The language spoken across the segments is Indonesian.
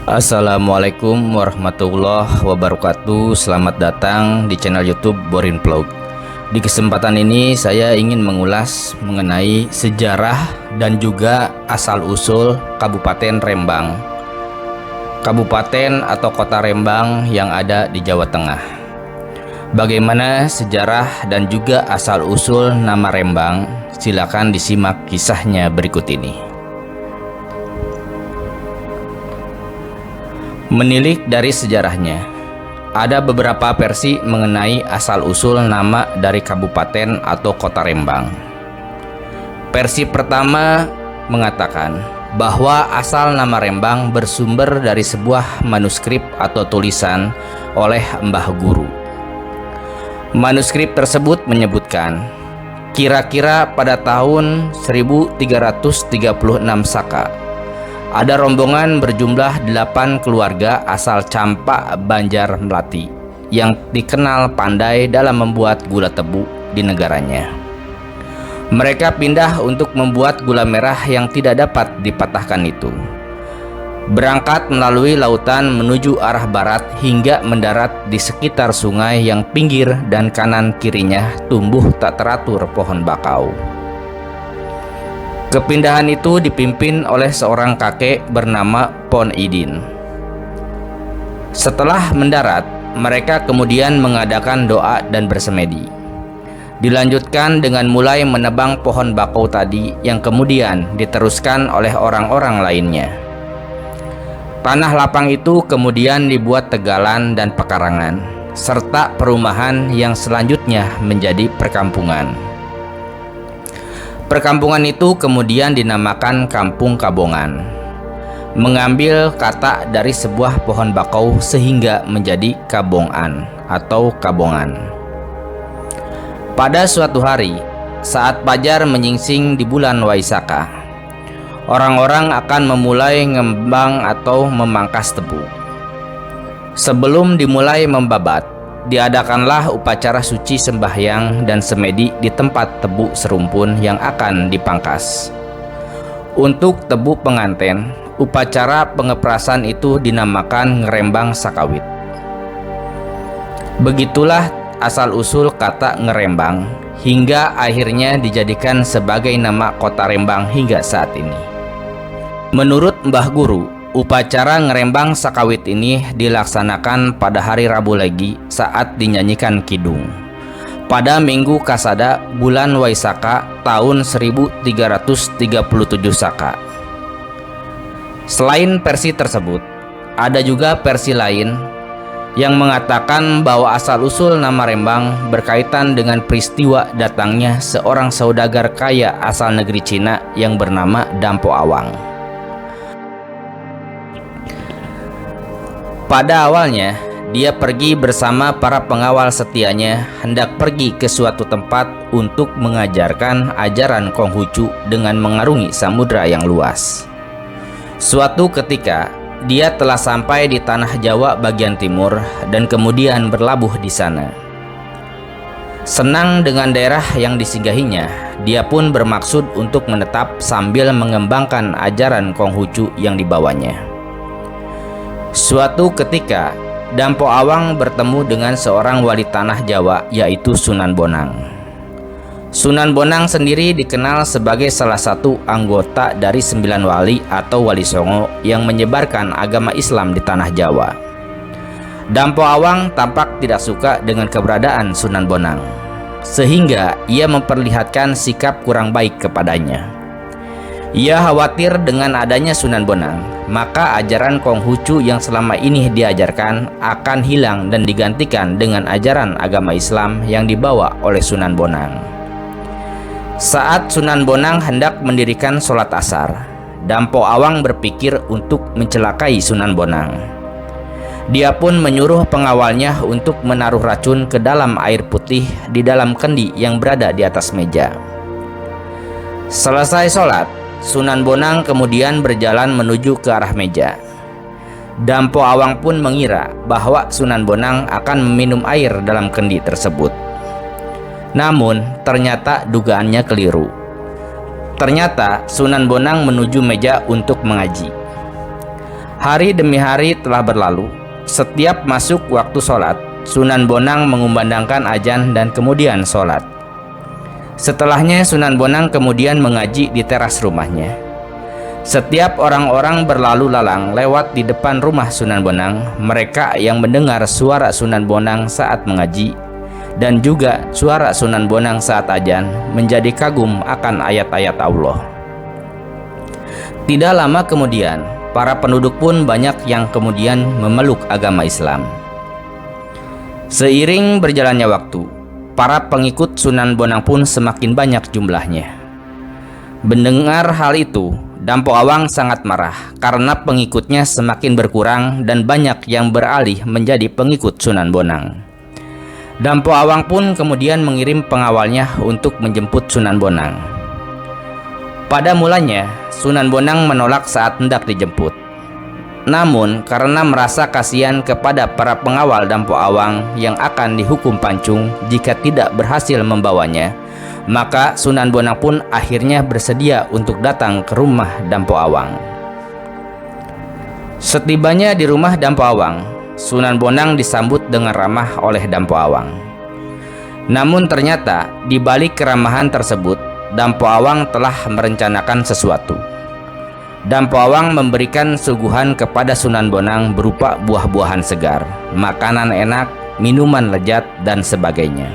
Assalamualaikum warahmatullahi wabarakatuh. Selamat datang di channel YouTube Borin Vlog. Di kesempatan ini saya ingin mengulas mengenai sejarah dan juga asal-usul Kabupaten Rembang. Kabupaten atau kota Rembang yang ada di Jawa Tengah. Bagaimana sejarah dan juga asal-usul nama Rembang? Silakan disimak kisahnya berikut ini. Menilik dari sejarahnya, ada beberapa versi mengenai asal-usul nama dari kabupaten atau kota Rembang. Versi pertama mengatakan bahwa asal nama Rembang bersumber dari sebuah manuskrip atau tulisan oleh Mbah Guru. Manuskrip tersebut menyebutkan, kira-kira pada tahun 1336 Saka, ada rombongan berjumlah 8 keluarga asal Campak Banjar Melati yang dikenal pandai dalam membuat gula tebu di negaranya. Mereka pindah untuk membuat gula merah yang tidak dapat dipatahkan itu. Berangkat melalui lautan menuju arah barat hingga mendarat di sekitar sungai yang pinggir dan kanan kirinya tumbuh tak teratur pohon bakau. Kepindahan itu dipimpin oleh seorang kakek bernama Pon Idin. Setelah mendarat, mereka kemudian mengadakan doa dan bersemedi. Dilanjutkan dengan mulai menebang pohon bakau tadi yang kemudian diteruskan oleh orang-orang lainnya. Tanah lapang itu kemudian dibuat tegalan dan pekarangan, serta perumahan yang selanjutnya menjadi perkampungan. Perkampungan itu kemudian dinamakan Kampung Kabongan, mengambil kata dari sebuah pohon bakau sehingga menjadi Kabongan atau Kabongan. Pada suatu hari, saat fajar menyingsing di bulan Waisaka, orang-orang akan memulai ngembang atau memangkas tebu. Sebelum dimulai membabat, diadakanlah upacara suci sembahyang dan semedi di tempat tebu serumpun yang akan dipangkas. Untuk tebu penganten, upacara pengeprasan itu dinamakan ngerembang sakawit. Begitulah asal-usul kata ngerembang hingga akhirnya dijadikan sebagai nama kota Rembang hingga saat ini. Menurut Mbah Guru, upacara ngerembang sakawit ini dilaksanakan pada hari Rabu Legi saat dinyanyikan kidung pada Minggu Kasada bulan Waisaka tahun 1337 Saka. Selain versi tersebut, ada juga versi lain yang mengatakan bahwa asal-usul nama Rembang berkaitan dengan peristiwa datangnya seorang saudagar kaya asal negeri Cina yang bernama Dampo Awang. Pada awalnya, dia pergi bersama para pengawal setianya hendak pergi ke suatu tempat untuk mengajarkan ajaran Konghucu dengan mengarungi samudra yang luas. Suatu ketika, dia telah sampai di tanah Jawa bagian timur dan kemudian berlabuh di sana. Senang dengan daerah yang disinggahinya, dia pun bermaksud untuk menetap sambil mengembangkan ajaran Konghucu yang dibawanya. Suatu ketika, Dampo Awang bertemu dengan seorang wali tanah Jawa, yaitu Sunan Bonang. Sunan Bonang sendiri dikenal sebagai salah satu anggota dari 9 wali atau wali songo yang menyebarkan agama Islam di tanah Jawa. Dampo Awang tampak tidak suka dengan keberadaan Sunan Bonang, sehingga ia memperlihatkan sikap kurang baik kepadanya. Ia khawatir dengan adanya Sunan Bonang, maka ajaran Konghucu yang selama ini diajarkan akan hilang dan digantikan dengan ajaran agama Islam yang dibawa oleh Sunan Bonang. Saat Sunan Bonang hendak mendirikan sholat asar, Dampo Awang berpikir untuk mencelakai Sunan Bonang. Dia pun menyuruh pengawalnya untuk menaruh racun ke dalam air putih di dalam kendi yang berada di atas meja. Selesai sholat, Sunan Bonang kemudian berjalan menuju ke arah meja. Dampo Awang pun mengira bahwa Sunan Bonang akan meminum air dalam kendi tersebut. Namun ternyata dugaannya keliru. Ternyata Sunan Bonang menuju meja untuk mengaji. Hari demi hari telah berlalu. Setiap masuk waktu sholat, Sunan Bonang mengumandangkan azan dan kemudian sholat. Setelahnya Sunan Bonang kemudian mengaji di teras rumahnya. Setiap orang-orang berlalu lalang lewat di depan rumah Sunan Bonang, mereka yang mendengar suara Sunan Bonang saat mengaji dan juga suara Sunan Bonang saat azan menjadi kagum akan ayat-ayat Allah. Tidak lama kemudian, para penduduk pun banyak yang kemudian memeluk agama Islam. Seiring berjalannya waktu, para pengikut Sunan Bonang pun semakin banyak jumlahnya. Mendengar hal itu, Dampo Awang sangat marah karena pengikutnya semakin berkurang dan banyak yang beralih menjadi pengikut Sunan Bonang. Dampo Awang pun kemudian mengirim pengawalnya untuk menjemput Sunan Bonang. Pada mulanya, Sunan Bonang menolak saat hendak dijemput. Namun, karena merasa kasihan kepada para pengawal Dampo Awang yang akan dihukum pancung jika tidak berhasil membawanya, maka Sunan Bonang pun akhirnya bersedia untuk datang ke rumah Dampo Awang. Setibanya di rumah Dampo Awang, Sunan Bonang disambut dengan ramah oleh Dampo Awang. Namun ternyata di balik keramahan tersebut, Dampo Awang telah merencanakan sesuatu. Dampo Awang memberikan suguhan kepada Sunan Bonang berupa buah-buahan segar, makanan enak, minuman lezat, dan sebagainya.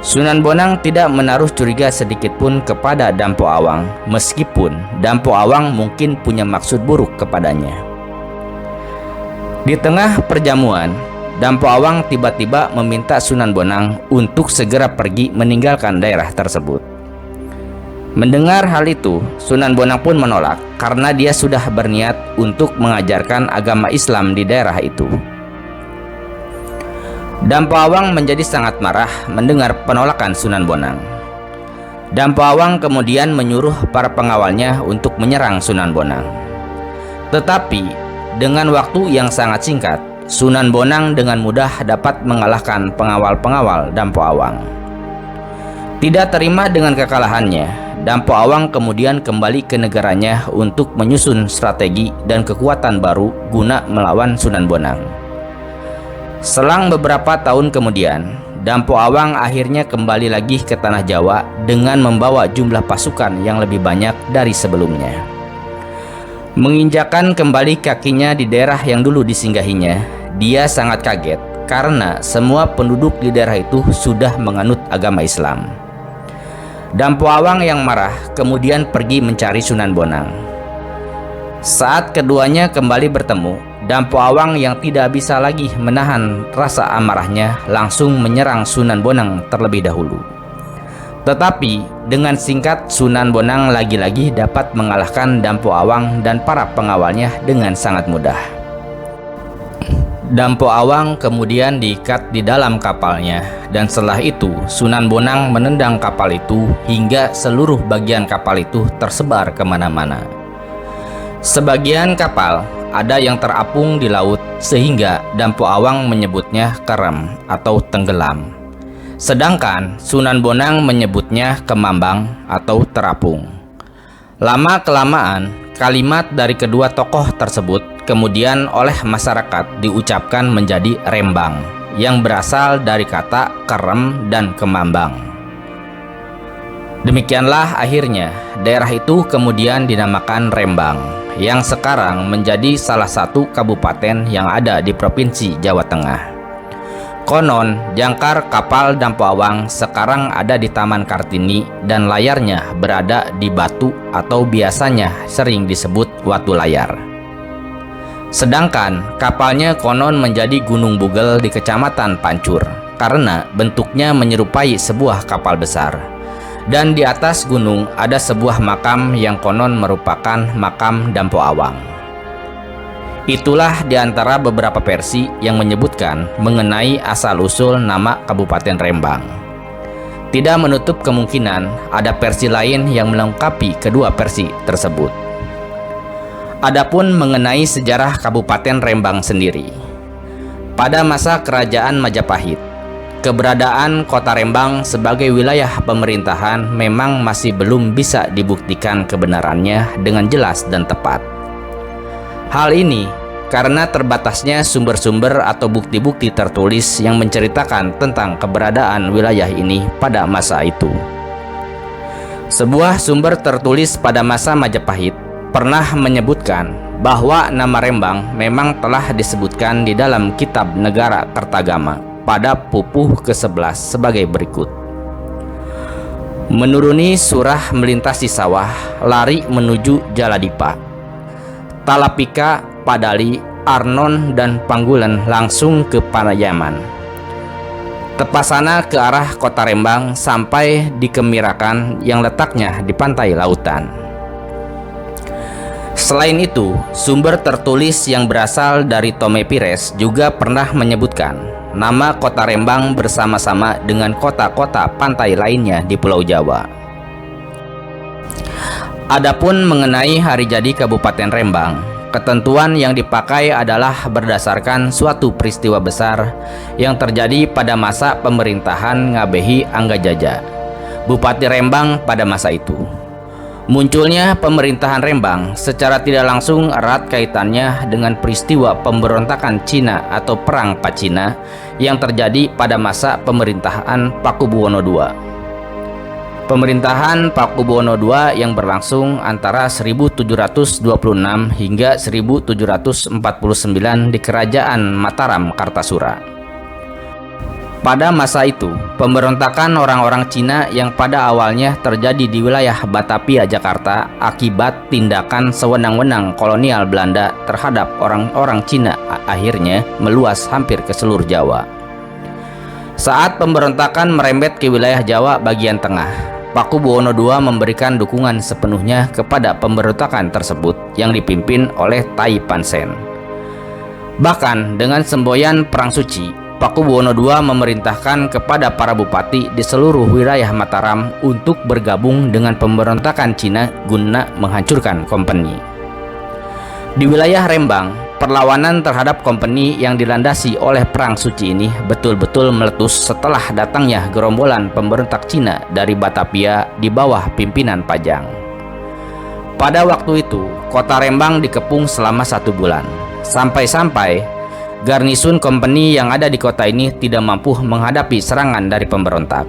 Sunan Bonang tidak menaruh curiga sedikitpun kepada Dampo Awang, meskipun Dampo Awang mungkin punya maksud buruk kepadanya. Di tengah perjamuan, Dampo Awang tiba-tiba meminta Sunan Bonang untuk segera pergi meninggalkan daerah tersebut. Mendengar hal itu, Sunan Bonang pun menolak karena dia sudah berniat untuk mengajarkan agama Islam di daerah itu. Dampo Awang menjadi sangat marah mendengar penolakan Sunan Bonang. Dampo Awang kemudian menyuruh para pengawalnya untuk menyerang Sunan Bonang. Tetapi dengan waktu yang sangat singkat, Sunan Bonang dengan mudah dapat mengalahkan pengawal-pengawal Dampo Awang. Tidak terima dengan kekalahannya, Dampo Awang kemudian kembali ke negaranya untuk menyusun strategi dan kekuatan baru guna melawan Sunan Bonang. Selang beberapa tahun kemudian, Dampo Awang akhirnya kembali lagi ke tanah Jawa dengan membawa jumlah pasukan yang lebih banyak dari sebelumnya. Menginjakan kembali kakinya di daerah yang dulu disinggahinya, dia sangat kaget karena semua penduduk di daerah itu sudah menganut agama Islam. Dampo Awang yang marah kemudian pergi mencari Sunan Bonang. Saat keduanya kembali bertemu, Dampo Awang yang tidak bisa lagi menahan rasa amarahnya langsung menyerang Sunan Bonang terlebih dahulu. Tetapi dengan singkat Sunan Bonang lagi-lagi dapat mengalahkan Dampo Awang dan para pengawalnya dengan sangat mudah. Dampo Awang kemudian diikat di dalam kapalnya, dan setelah itu Sunan Bonang menendang kapal itu hingga seluruh bagian kapal itu tersebar kemana-mana. Sebagian kapal ada yang terapung di laut sehingga Dampo Awang menyebutnya kerem atau tenggelam, sedangkan Sunan Bonang menyebutnya kemambang atau terapung. Lama-kelamaan kalimat dari kedua tokoh tersebut kemudian oleh masyarakat diucapkan menjadi rembang, yang berasal dari kata kerem dan kemambang. Demikianlah akhirnya daerah itu kemudian dinamakan Rembang, yang sekarang menjadi salah satu kabupaten yang ada di Provinsi Jawa Tengah. Konon, jangkar kapal Dampo Awang sekarang ada di Taman Kartini dan layarnya berada di Batu atau biasanya sering disebut Watu Layar. Sedangkan kapalnya konon menjadi Gunung Bugel di Kecamatan Pancur karena bentuknya menyerupai sebuah kapal besar. Dan di atas gunung ada sebuah makam yang konon merupakan makam Dampo Awang. Itulah di antara beberapa versi yang menyebutkan mengenai asal-usul nama Kabupaten Rembang. Tidak menutup kemungkinan ada versi lain yang melengkapi kedua versi tersebut. Adapun mengenai sejarah Kabupaten Rembang sendiri, pada masa Kerajaan Majapahit, keberadaan kota Rembang sebagai wilayah pemerintahan memang masih belum bisa dibuktikan kebenarannya dengan jelas dan tepat. Hal ini karena terbatasnya sumber-sumber atau bukti-bukti tertulis yang menceritakan tentang keberadaan wilayah ini pada masa itu. Sebuah sumber tertulis pada masa Majapahit pernah menyebutkan bahwa nama Rembang memang telah disebutkan di dalam Kitab Negara Kertagama pada pupuh ke-11 sebagai berikut. Menuruni surah melintasi sawah, lari menuju Jaladipa, Talapika, Padali, Arnon, dan Panggulan langsung ke Panayaman. Tepasana ke arah kota Rembang sampai di Kemirakan yang letaknya di pantai lautan. Selain itu, sumber tertulis yang berasal dari Tome Pires juga pernah menyebutkan nama kota Rembang bersama-sama dengan kota-kota pantai lainnya di Pulau Jawa. Adapun mengenai hari jadi Kabupaten Rembang, ketentuan yang dipakai adalah berdasarkan suatu peristiwa besar yang terjadi pada masa pemerintahan Ngabehi Anggajaja, Bupati Rembang pada masa itu. Munculnya pemerintahan Rembang secara tidak langsung erat kaitannya dengan peristiwa pemberontakan Cina atau Perang Pacina yang terjadi pada masa pemerintahan Pakubuwono II. Pemerintahan Pakubuwono II yang berlangsung antara 1726 hingga 1749 di Kerajaan Mataram, Kartasura. Pada masa itu, pemberontakan orang-orang Cina yang pada awalnya terjadi di wilayah Batavia, Jakarta akibat tindakan sewenang-wenang kolonial Belanda terhadap orang-orang Cina akhirnya meluas hampir ke seluruh Jawa. Saat pemberontakan merembet ke wilayah Jawa bagian tengah, Pakubuwono II memberikan dukungan sepenuhnya kepada pemberontakan tersebut yang dipimpin oleh Tai Pansen. Bahkan dengan semboyan Perang Suci, Pakubuwono II memerintahkan kepada para bupati di seluruh wilayah Mataram untuk bergabung dengan pemberontakan Cina guna menghancurkan kompeni. Di wilayah Rembang, perlawanan terhadap kompeni yang dilandasi oleh Perang Suci ini betul-betul meletus setelah datangnya gerombolan pemberontak Cina dari Batavia di bawah pimpinan Pajang. Pada waktu itu, kota Rembang dikepung selama 1 bulan, sampai-sampai garnisun kompeni yang ada di kota ini tidak mampu menghadapi serangan dari pemberontak.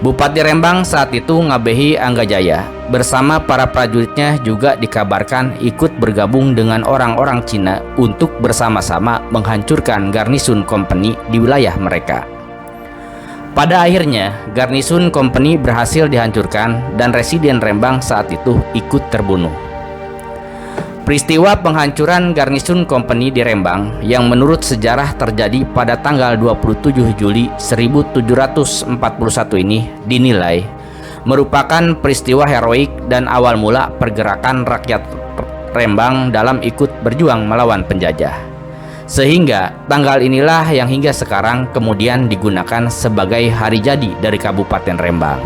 Bupati Rembang saat itu Ngabehi Anggajaya bersama para prajuritnya juga dikabarkan ikut bergabung dengan orang-orang Cina untuk bersama-sama menghancurkan garnisun kompeni di wilayah mereka. Pada akhirnya, garnisun kompeni berhasil dihancurkan dan residen Rembang saat itu ikut terbunuh. Peristiwa penghancuran garnisun kompeni di Rembang yang menurut sejarah terjadi pada tanggal 27 Juli 1741 ini dinilai merupakan peristiwa heroik dan awal mula pergerakan rakyat Rembang dalam ikut berjuang melawan penjajah. Sehingga tanggal inilah yang hingga sekarang kemudian digunakan sebagai hari jadi dari Kabupaten Rembang.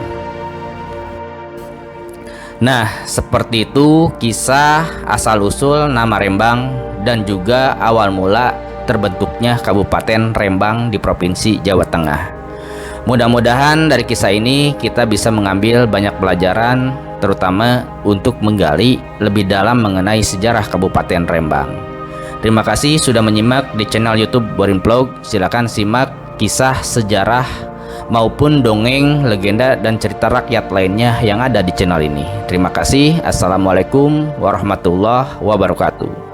Nah, seperti itu kisah asal-usul nama Rembang dan juga awal mula terbentuknya Kabupaten Rembang di Provinsi Jawa Tengah. Mudah-mudahan dari kisah ini kita bisa mengambil banyak pelajaran, terutama untuk menggali lebih dalam mengenai sejarah Kabupaten Rembang. Terima kasih sudah menyimak di channel YouTube Borin Vlog. Silakan simak kisah sejarah maupun dongeng, legenda, dan cerita rakyat lainnya yang ada di channel ini. Terima kasih. Assalamualaikum warahmatullahi wabarakatuh.